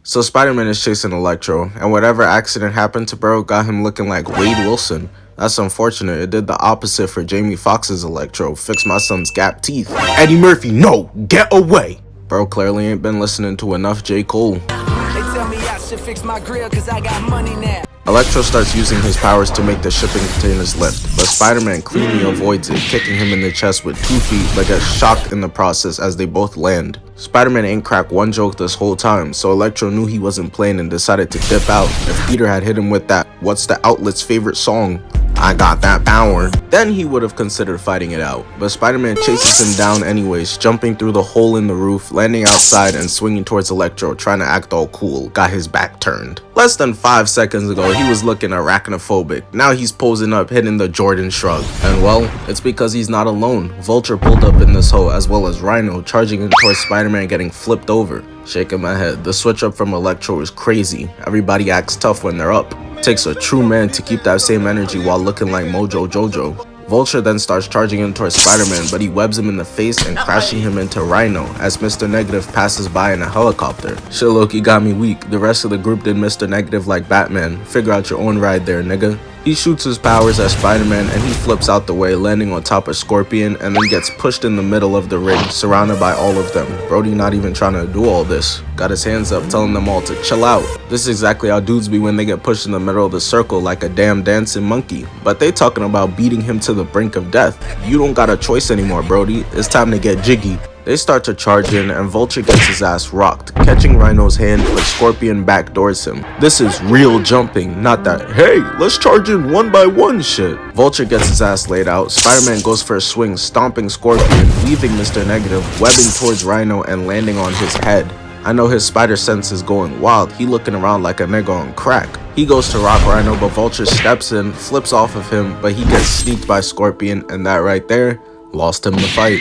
So Spider-Man is chasing Electro, and whatever accident happened to bro got him looking like Wade Wilson. That's unfortunate. It did the opposite for Jamie Foxx's Electro. Fix my son's gap teeth. Eddie Murphy, no! Get away! Bro clearly ain't been listening to enough J. Cole. They tell me I should fix my grill cause I got money now. Electro starts using his powers to make the shipping containers lift, but Spider-Man cleanly avoids it, kicking him in the chest with 2 feet but gets shocked in the process as they both land. Spider-Man ain't cracked one joke this whole time, so Electro knew he wasn't playing and decided to dip out. If Peter had hit him with that "What's the Outlet's favorite song? I got that power," then he would have considered fighting it out. But Spider-Man chases him down anyways, jumping through the hole in the roof, landing outside and swinging towards Electro, trying to act all cool, got his back turned. Less than 5 seconds ago, he was looking arachnophobic. Now he's posing up, hitting the Jordan shrug. And well, it's because he's not alone. Vulture pulled up in this hole, as well as Rhino, charging in towards Spider-Man, getting flipped over. Shaking my head, the switch up from Electro is crazy. Everybody acts tough when they're up. Takes a true man to keep that same energy while looking like Mojo Jojo. Vulture then starts charging in towards Spider-Man, but he webs him in the face and crashing him into Rhino as Mr. Negative passes by in a helicopter. Shit Loki got me weak. The rest of the group did Mr. Negative like Batman. Figure out your own ride there, nigga. He shoots his powers at Spider-Man and he flips out the way, landing on top of Scorpion, and then gets pushed in the middle of the ring, surrounded by all of them. Brody not even trying to do all this. Got his hands up, telling them all to chill out. This is exactly how dudes be when they get pushed in the middle of the circle like a damn dancing monkey. But they talking about beating him to the brink of death. You don't got a choice anymore, Brody. It's time to get jiggy. They start to charge in and Vulture gets his ass rocked, catching Rhino's hand, but Scorpion backdoors him. This is real jumping, not that, hey, let's charge in one by one shit. Vulture gets his ass laid out, Spider-Man goes for a swing, stomping Scorpion, leaving Mr. Negative, webbing towards Rhino and landing on his head. I know his spider sense is going wild, he looking around like a nigga on crack. He goes to rock Rhino, but Vulture steps in, flips off of him, but he gets sneaked by Scorpion, and that right there lost him the fight.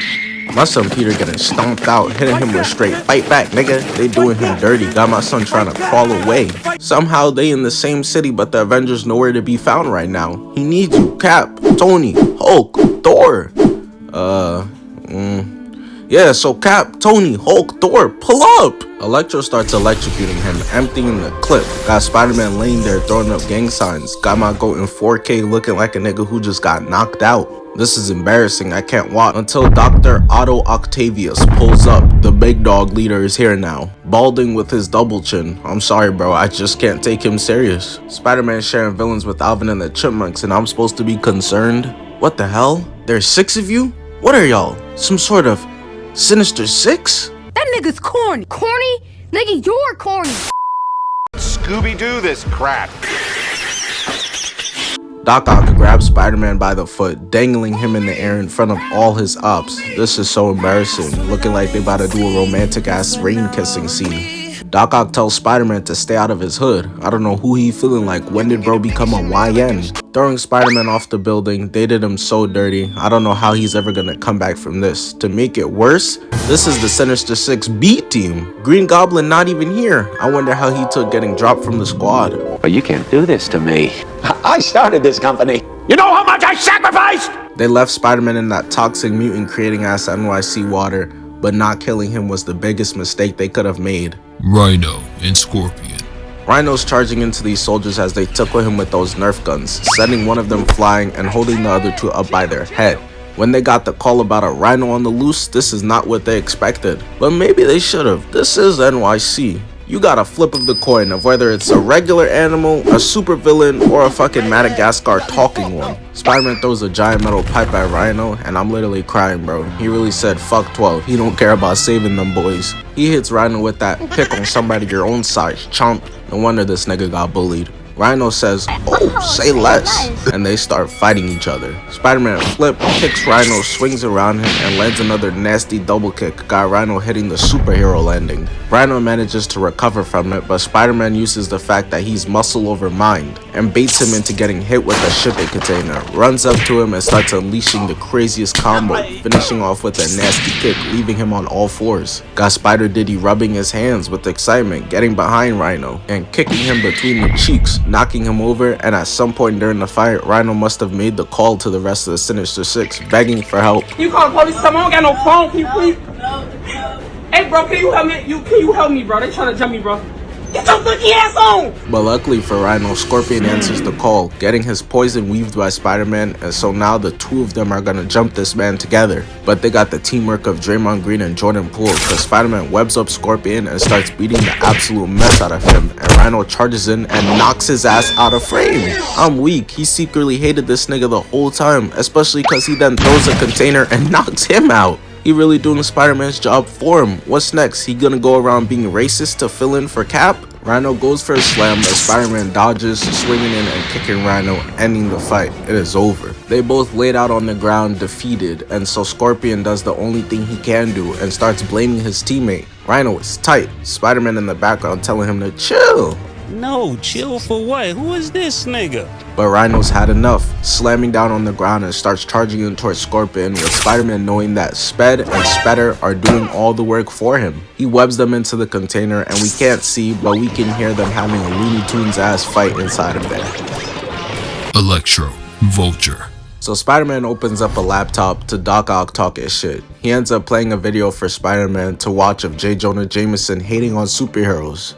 My son Peter getting stomped out, hitting him with straight fight back, nigga. They doing him dirty, got my son trying to crawl away. Somehow they in the same city, but the Avengers nowhere to be found right now. He needs you, Cap, Tony, Hulk, Thor. Yeah, so Cap, Tony, Hulk, Thor, pull up! Electro starts electrocuting him, emptying the clip. Got Spider-Man laying there throwing up gang signs. Got my goat in 4K looking like a nigga who just got knocked out. This is embarrassing, I can't watch until Dr. Otto Octavius pulls up. The big dog leader is here now, balding with his double chin. I'm sorry bro, I just can't take him serious. Spider-Man sharing villains with Alvin and the Chipmunks and I'm supposed to be concerned? What the hell? There's 6 of you? What are y'all? Some sort of Sinister Six? That nigga's corny. Corny? Nigga, you're corny. Scooby-Doo this crap. Doc Ock grabs Spider-Man by the foot, dangling him in the air in front of all his ops. This is so embarrassing, looking like they about to do a romantic-ass rain-kissing scene. Doc Ock tells Spider-Man to stay out of his hood. I don't know who he feeling like. When did bro become a YN? Throwing Spider-Man off the building, they did him so dirty. I don't know how he's ever gonna come back from this. To make it worse, this is the Sinister Six B team. Green Goblin not even here. I wonder how he took getting dropped from the squad. But you can't do this to me. I started this company. You know how much I sacrificed? They left Spider-Man in that toxic mutant creating ass NYC water, but not killing him was the biggest mistake they could have made. Rhino and Scorpion. Rhino's charging into these soldiers as they tickle him with those Nerf guns, sending one of them flying and holding the other 2 up by their head. When they got the call about a rhino on the loose, this is not what they expected. But maybe they should have. This is NYC. You got a flip of the coin of whether it's a regular animal, a supervillain, or a fucking Madagascar talking one. Spider-Man throws a giant metal pipe at Rhino, and I'm literally crying, bro. He really said, fuck 12. He don't care about saving them boys. He hits Rhino with that pick on somebody your own size, chomp. No wonder this nigga got bullied. Rhino says, oh, say less, and they start fighting each other. Spider-Man flip, kicks Rhino, swings around him, and lands another nasty double kick, got Rhino hitting the superhero landing. Rhino manages to recover from it, but Spider-Man uses the fact that he's muscle over mind, and baits him into getting hit with a shipping container, runs up to him and starts unleashing the craziest combo, finishing off with a nasty kick, leaving him on all 4s. Got Spider Diddy rubbing his hands with excitement, getting behind Rhino, and kicking him between the cheeks, knocking him over, and at some point during the fight, Rhino must have made the call to the rest of the Sinister Six, begging for help. You call the police? Someone got no phone. Can you please? Hey, bro, can you help me? Can you help me, bro? They trying to jump me, bro. Get your funky ass on! But luckily for Rhino, Scorpion answers the call, getting his poison weaved by Spider-Man, and so now the two of them are gonna jump this man together. But they got the teamwork of Draymond Green and Jordan Poole, cause Spider-Man webs up Scorpion and starts beating the absolute mess out of him, and Rhino charges in and knocks his ass out of frame. I'm weak, he secretly hated this nigga the whole time, especially cause he then throws a container and knocks him out. He really doing Spider-Man's job for him. What's next? He gonna go around being racist to fill in for Cap? Rhino goes for a slam, but Spider-Man dodges, swinging in and kicking Rhino, ending the fight. It is over. They both laid out on the ground defeated, and so Scorpion does the only thing he can do and starts blaming his teammate. Rhino is tight, Spider-Man in the background telling him to chill. No, chill for what? Who is this nigga? But Rhino's had enough, slamming down on the ground and starts charging in towards Scorpion, with Spider-Man knowing that Sped and Spedder are doing all the work for him. He webs them into the container and we can't see, but we can hear them having a Looney Tunes ass fight inside of there. Electro, Vulture. So Spider-Man opens up a laptop to Doc Ock talk his shit. He ends up playing a video for Spider-Man to watch of J. Jonah Jameson hating on superheroes.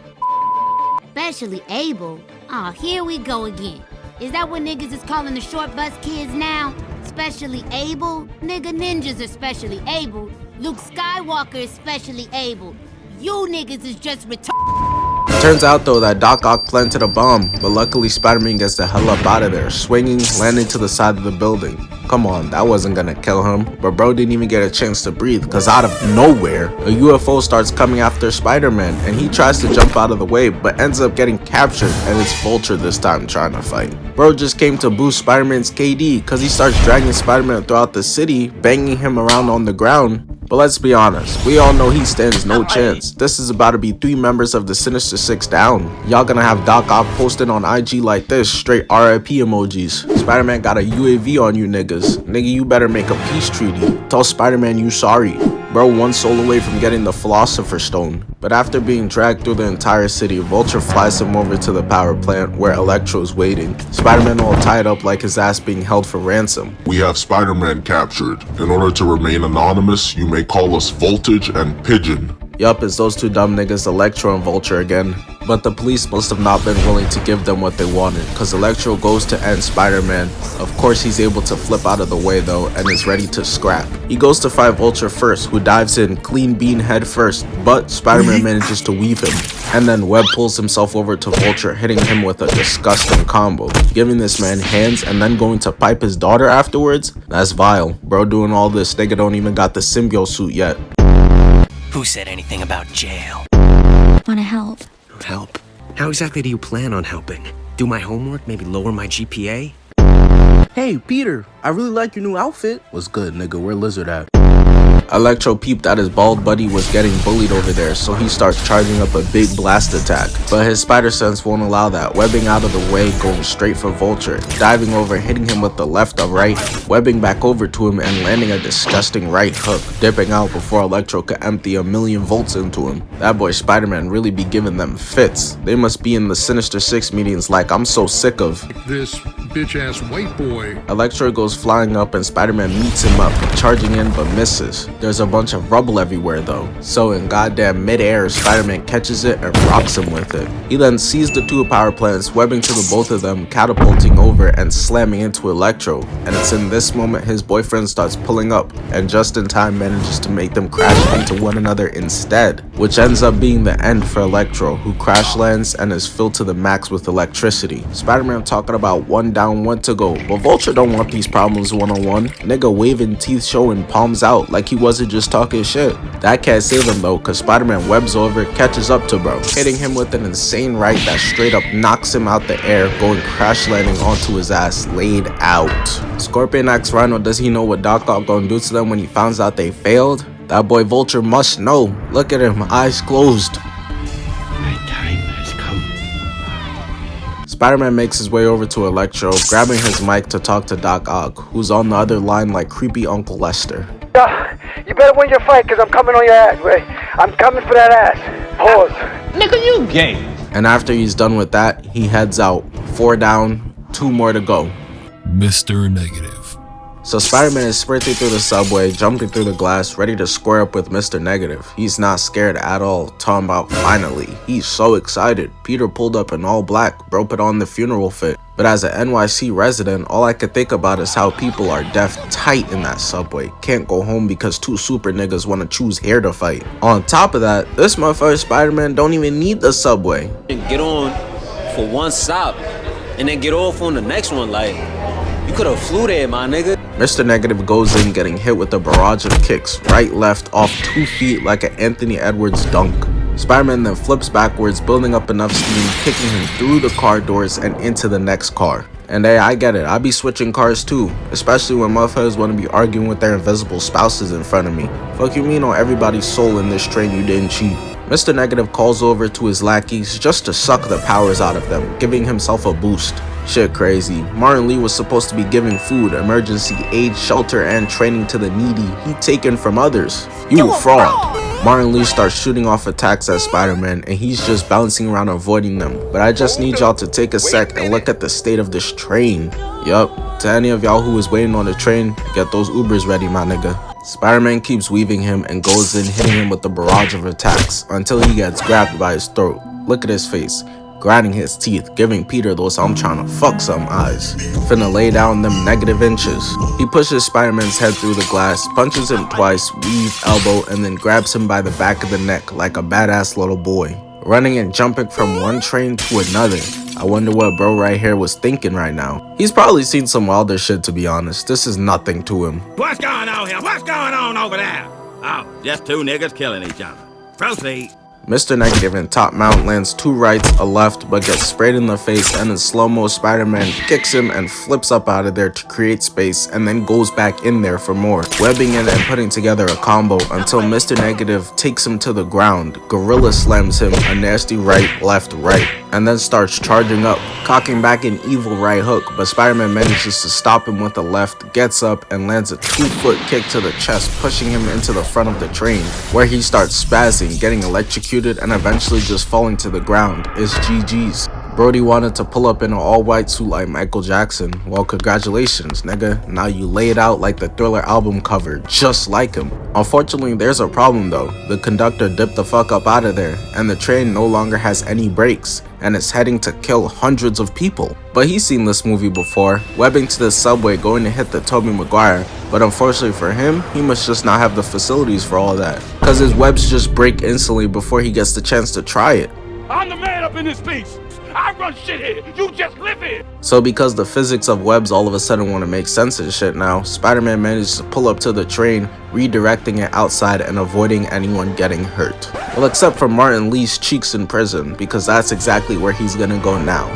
Especially able. Oh, here we go again. Is that what niggas is calling the short bus kids now? Specially able? Nigga, ninjas are specially able. Luke Skywalker is specially able. You niggas is just retarded. Turns out though that Doc Ock planted a bomb, but luckily Spider-Man gets the hell up out of there, swinging, landing to the side of the building. Come on, that wasn't gonna kill him, but bro didn't even get a chance to breathe, cause out of nowhere, a UFO starts coming after Spider-Man, and he tries to jump out of the way, but ends up getting captured, and it's Vulture this time trying to fight. Bro just came to boost Spider-Man's KD, cause he starts dragging Spider-Man throughout the city, banging him around on the ground. But let's be honest, we all know he stands no chance. This is about to be 3 members of the Sinister Six down. Y'all gonna have Doc Ock posted on IG like this, straight RIP emojis. Spider-Man got a UAV on you niggas. Nigga, you better make a peace treaty. Tell Spider-Man you sorry. Bro, 1 soul away from getting the Philosopher's Stone. But after being dragged through the entire city, Vulture flies him over to the power plant where Electro's waiting. Spider-Man all tied up like his ass being held for ransom. We have Spider-Man captured. In order to remain anonymous, you may call us Voltage and Pigeon. Yup, it's those 2 dumb niggas, Electro and Vulture again. But the police must have not been willing to give them what they wanted, cause Electro goes to end Spider-Man. Of course he's able to flip out of the way though, and is ready to scrap. He goes to fight Vulture first, who dives in clean bean head first, but Spider-Man manages to weave him. And then Webb pulls himself over to Vulture, hitting him with a disgusting combo, giving this man hands and then going to pipe his daughter afterwards? That's vile. Bro doing all this, nigga don't even got the symbiote suit yet. Who said anything about jail? Wanna help? Help? How exactly do you plan on helping? Do my homework, maybe lower my GPA? Hey, Peter, I really like your new outfit. What's good, nigga? Where Lizard at? Electro peeped that his bald buddy was getting bullied over there, so he starts charging up a big blast attack. But his spider sense won't allow that, webbing out of the way, going straight for Vulture, diving over, hitting him with the left or right, webbing back over to him and landing a disgusting right hook, dipping out before Electro could empty 1,000,000 volts into him. That boy Spider-Man really be giving them fits. They must be in the Sinister Six meetings like I'm so sick of This bitch-ass white boy. Electro goes flying up and Spider-Man meets him up, charging in but misses. There's a bunch of rubble everywhere though, so in goddamn mid-air, Spider-Man catches it and rocks him with it. He then sees the 2 power plants, webbing to the both of them, catapulting over and slamming into Electro. And it's in this moment his boyfriend starts pulling up, and just in time manages to make them crash into one another instead, which ends up being the end for Electro, who crash lands and is filled to the max with electricity. Spider-Man talking about 1 down, 1 to go, but Vulture don't want these problems one-on-one. Nigga waving, teeth showing, palms out like he wasn't just talking shit. That can't save him though, cause Spider-Man webs over, catches up to bro, hitting him with an insane right that straight up knocks him out the air, going crash landing onto his ass, laid out. Scorpion asks Rhino does he know what Doc Ock gonna do to them when he finds out they failed? That boy Vulture must know. Look at him, eyes closed. My time has come. Spider-Man makes his way over to Electro, grabbing his mic to talk to Doc Ock, who's on the other line like creepy Uncle Lester. You better win your fight, cause I'm coming on your ass, Ray. I'm coming for that ass. Pause. Nigga, you gay. And after he's done with that, he heads out. 4 down, 2 more to go. Mr. Negative. So Spider-Man is sprinting through the subway, jumping through the glass, ready to square up with Mr. Negative. He's not scared at all, talking about finally. He's so excited. Peter pulled up in all black, bro put on the funeral fit. But as an NYC resident, all I could think about is how people are deaf tight in that subway. Can't go home because two super niggas want to choose here to fight. On top of that, this motherfucker Spider-Man don't even need the subway. Get on for one stop and then get off on the next one. Like, you could have flew there, my nigga. Mr. Negative goes in getting hit with a barrage of kicks, right, left, off 2 feet like an Anthony Edwards dunk. Spider-Man then flips backwards, building up enough steam, kicking him through the car doors and into the next car. And hey, I get it, I be switching cars too, especially when motherfuckers want to be arguing with their invisible spouses in front of me. Fuck you mean on everybody's soul in this train you didn't cheat? Mr. Negative calls over to his lackeys just to suck the powers out of them, giving himself a boost. Shit crazy. Martin Lee was supposed to be giving food, emergency aid, shelter, and training to the needy he taken from others. You a fraud. Martin Lee starts shooting off attacks at Spider-Man and he's just bouncing around avoiding them. But I just need y'all to take a sec and look at the state of this train. Yup, to any of y'all who was waiting on the train, get those Ubers ready, my nigga. Spider-Man keeps weaving him and goes in hitting him with the barrage of attacks until he gets grabbed by his throat. Look at his face, grinding his teeth, giving Peter those I'm trying to fuck some eyes. Finna lay down them negative inches. He pushes Spider-Man's head through the glass, punches him twice, weave, elbow, and then grabs him by the back of the neck like a badass little boy. Running and jumping from one train to another. I wonder what bro right here was thinking right now. He's probably seen some wilder shit, to be honest. This is nothing to him. What's going on here? What's going on over there? Oh, just two niggas killing each other. Proceed. Mr. Negative in top mount lands 2 rights, a left, but gets sprayed in the face, and in slow-mo Spider-Man kicks him and flips up out of there to create space and then goes back in there for more, webbing in and putting together a combo until Mr. Negative takes him to the ground, gorilla slams him a nasty right, left, right, and then starts charging up, cocking back an evil right hook, but Spider-Man manages to stop him with a left, gets up, and lands a 2-foot kick to the chest, pushing him into the front of the train, where he starts spazzing, getting electrocuted, and eventually just falling to the ground. It's GG's. Brody wanted to pull up in an all-white suit like Michael Jackson. Well, congratulations, nigga. Now you lay it out like the Thriller album cover, just like him. Unfortunately, there's a problem though. The conductor dipped the fuck up out of there, and the train no longer has any brakes, and it's heading to kill hundreds of people. But he's seen this movie before, webbing to the subway going to hit the Tobey Maguire, but unfortunately for him, he must just not have the facilities for all that, cause his webs just break instantly before he gets the chance to try it. I'm the man up in this piece. I run shit here. You just live here. So because the physics of webs all of a sudden want to make sense and shit now, Spider-Man manages to pull up to the train, redirecting it outside and avoiding anyone getting hurt. Well, except for Martin Lee's cheeks in prison, because that's exactly where he's gonna go now.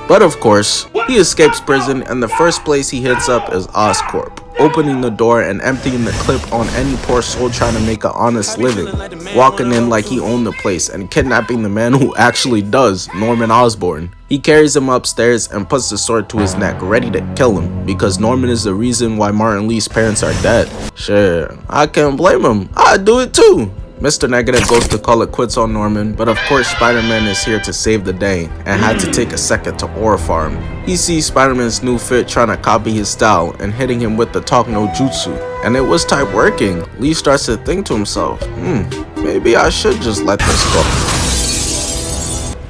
But of course, he escapes prison and the first place he hits up is Oscorp, opening the door and emptying the clip on any poor soul trying to make an honest living, walking in like he owned the place and kidnapping the man who actually does, Norman Osborn. He carries him upstairs and puts the sword to his neck, ready to kill him, because Norman is the reason why Martin Lee's parents are dead. Shit, I can't blame him, I'd do it too. Mr. Negative goes to call it quits on Norman, but of course Spider-Man is here to save the day and had to take a second to aura farm. He sees Spider-Man's new fit trying to copy his style and hitting him with the talk no jutsu, and it was type working. Lee starts to think to himself, maybe I should just let this go.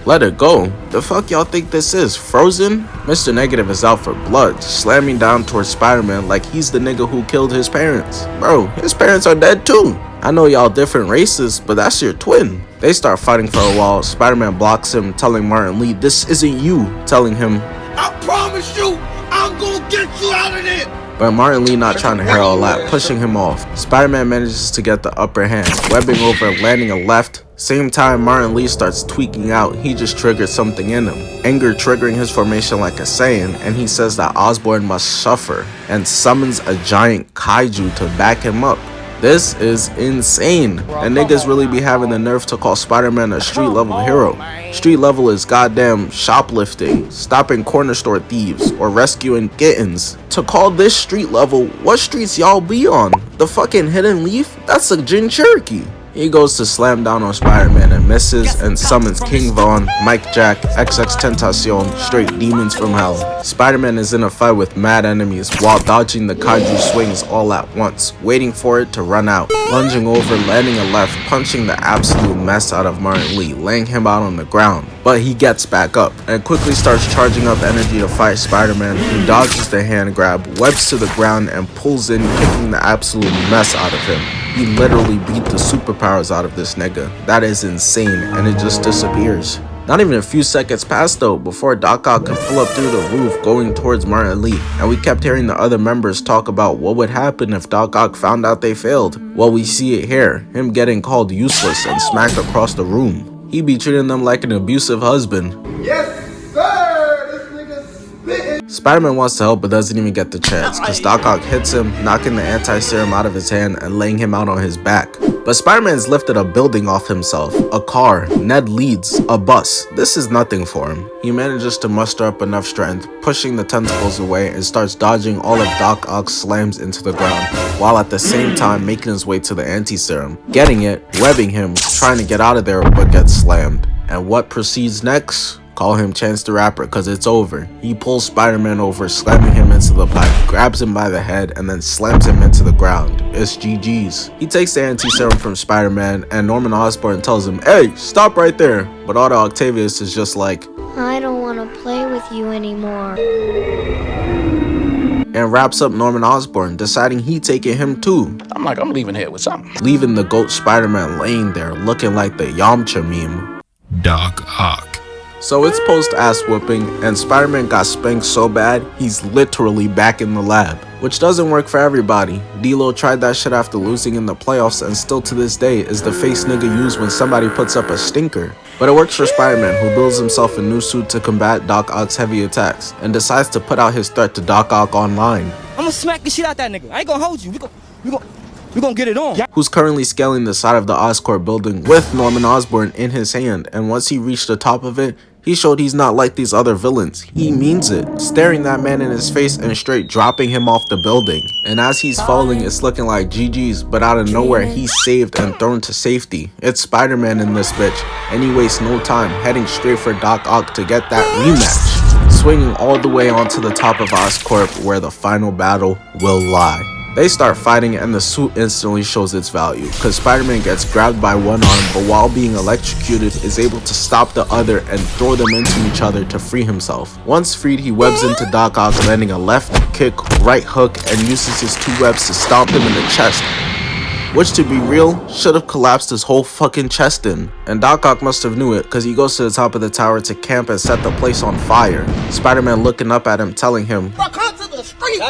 Let it go? The fuck y'all think this is, Frozen? Mr. Negative is out for blood, slamming down towards Spider-Man like he's the nigga who killed his parents. Bro, his parents are dead too. I know y'all different races, but that's your twin. They start fighting for a while. Spider-Man blocks him, telling Martin Lee, this isn't you, telling him, I promise you, I'm gonna get you out of there. But Martin Lee not trying to hear all that, pushing him off. Spider-Man manages to get the upper hand, webbing over, landing a left. Same time Martin Lee starts tweaking out, he just triggered something in him. Anger triggering his formation like a Saiyan, and he says that Osborn must suffer, and summons a giant kaiju to back him up. This is insane, and niggas really be having the nerve to call Spider-Man a street level hero. Street level is goddamn shoplifting, stopping corner store thieves, or rescuing kittens. To call this street level, what streets y'all be on? The fucking Hidden Leaf? That's a Gin Cherokee. He goes to slam down on Spider-Man and misses, and summons King Von, Mike Jack, XX Tentacion, straight demons from hell. Spider-Man is in a fight with mad enemies while dodging the kaiju swings all at once, waiting for it to run out. Lunging over, landing a left, punching the absolute mess out of Martin Lee, laying him out on the ground. But he gets back up and quickly starts charging up energy to fight Spider-Man, who dodges the hand grab, webs to the ground, and pulls in, kicking the absolute mess out of him. He literally beat the superpowers out of this nigga. That is insane, and it just disappears. Not even a few seconds passed though before Doc Ock could pull up through the roof going towards Martin Lee, and we kept hearing the other members talk about what would happen if Doc Ock found out they failed. Well, we see it here, him getting called useless and smacked across the room. He be treating them like an abusive husband. Yes, sir! This nigga's spitting! Spider-Man wants to help but doesn't even get the chance, cause Doc Ock hits him, knocking the anti-serum out of his hand and laying him out on his back. But Spider-Man's lifted a building off himself, a car, Ned Leeds, a bus. This is nothing for him. He manages to muster up enough strength, pushing the tentacles away, and starts dodging all of Doc Ock's slams into the ground, while at the same time making his way to the anti-serum, getting it, webbing him, trying to get out of there but gets slammed. And what proceeds next? Call him Chance the Rapper, cause it's over. He pulls Spider-Man over, slamming him into the pipe, grabs him by the head, and then slams him into the ground. It's GG's. He takes the anti-serum from Spider-Man, and Norman Osborn tells him, "Hey, stop right there." But Otto Octavius is just like, I don't want to play with you anymore. and wraps up Norman Osborn, deciding he taking him too. I'm leaving here with something. Leaving the GOAT Spider-Man laying there looking like the Yamcha meme. Doc Ock. So it's post-ass whooping, and Spider-Man got spanked so bad, he's literally back in the lab. Which doesn't work for everybody. D-Lo tried that shit after losing in the playoffs, and still to this day is the face nigga used when somebody puts up a stinker. But it works for Spider-Man, who builds himself a new suit to combat Doc Ock's heavy attacks, and decides to put out his threat to Doc Ock online. I'ma smack the shit out that nigga. I ain't gonna hold you. We gonna get it on. Who's currently scaling the side of the Oscorp building with Norman Osborn in his hand, and once he reached the top of it, he showed he's not like these other villains. He means it, staring that man in his face and straight dropping him off the building. And as he's falling, it's looking like GG's, but out of nowhere, he's saved and thrown to safety. It's Spider-Man in this bitch, and he wastes no time, heading straight for Doc Ock to get that rematch, swinging all the way onto the top of Oscorp, where the final battle will lie. They start fighting, and the suit instantly shows its value, cause Spider-Man gets grabbed by one arm, but while being electrocuted is able to stop the other and throw them into each other to free himself. Once freed, he webs into Doc Ock, landing a left kick, right hook, and uses his two webs to stomp him in the chest, which, to be real, should have collapsed his whole fucking chest in. And Doc Ock must have knew it, cause he goes to the top of the tower to camp and set the place on fire. Spider-Man looking up at him, telling him, Come to the street, bro.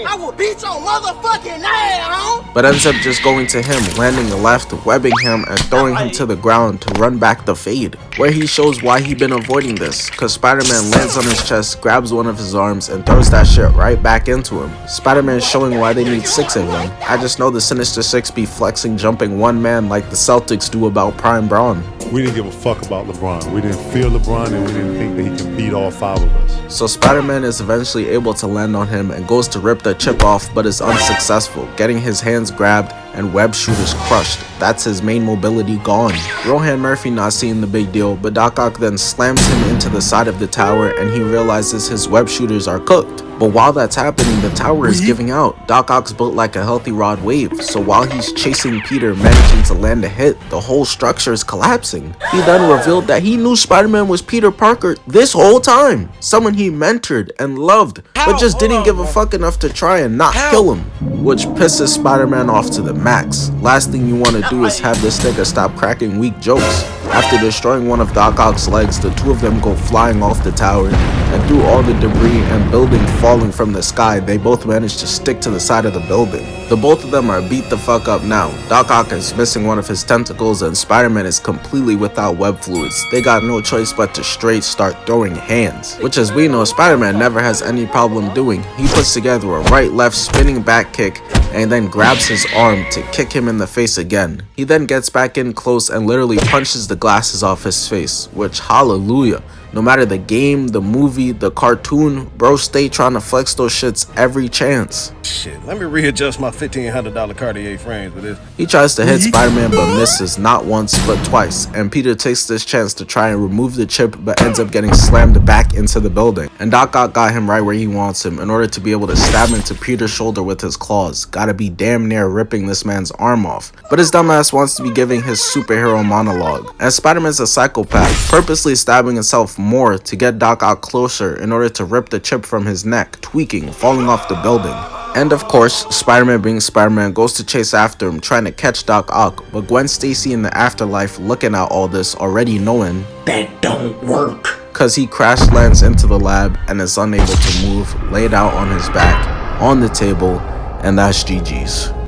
I will beat your motherfucking ass, but ends up just going to him, landing a left, webbing him, and throwing him to the ground to run back the fade, where he shows why he been avoiding this, cause Spider-Man lands on his chest, grabs one of his arms, and throws that shit right back into him. Spider-Man showing why they need 6 of them. I just know the Sinister Six be flexing jumping one man like the Celtics do about Prime Braun. We didn't give a fuck about LeBron. We didn't fear LeBron, and we didn't think that he can beat all 5 of us. So Spider-Man is eventually able to land on him and goes to rip the chip off, but is unsuccessful, getting his hands grabbed and web shooters crushed. That's his main mobility gone. Rohan Murphy not seeing the big deal, but Doc Ock then slams him into the side of the tower, and he realizes his web shooters are cooked. But while that's happening, the tower is giving out. Doc Ock's built like a healthy rod wave, so while he's chasing Peter, managing to land a hit, the whole structure is collapsing. He then revealed that he knew Spider-Man was Peter Parker this whole time, someone he mentored and loved, but just didn't give a fuck enough to try and not kill him, which pisses Spider-Man off to the max. Last thing you want to do is have this nigga stop cracking weak jokes. After destroying one of Doc Ock's legs, the two of them go flying off the tower, and through all the debris and building falling from the sky, they both manage to stick to the side of the building. The both of them are beat the fuck up now. Doc Ock is missing one of his tentacles, and Spider-Man is completely without web fluids. They got no choice but to straight start throwing hands, which, as we know, Spider-Man never has any problem doing. He puts together a right-left spinning back kick and then grabs his arm to kick him in the face again. He then gets back in close and literally punches the glasses off his face, which, hallelujah. No matter the game, the movie, the cartoon, bro stay trying to flex those shits every chance. Shit, let me readjust my $1,500 Cartier frames for this. He tries to hit Spider-Man but misses not once but twice, and Peter takes this chance to try and remove the chip but ends up getting slammed back into the building. And Doc Ock got him right where he wants him in order to be able to stab into Peter's shoulder with his claws. Gotta be damn near ripping this man's arm off. But his dumbass wants to be giving his superhero monologue, and Spider-Man's a psychopath, purposely stabbing himself more to get Doc Ock closer in order to rip the chip from his neck, tweaking, falling off the building. And of course, Spider-Man being Spider-Man goes to chase after him, trying to catch Doc Ock, but Gwen Stacy in the afterlife looking at all this, already knowing that don't work, cause he crash lands into the lab and is unable to move, laid out on his back, on the table, and that's GG's.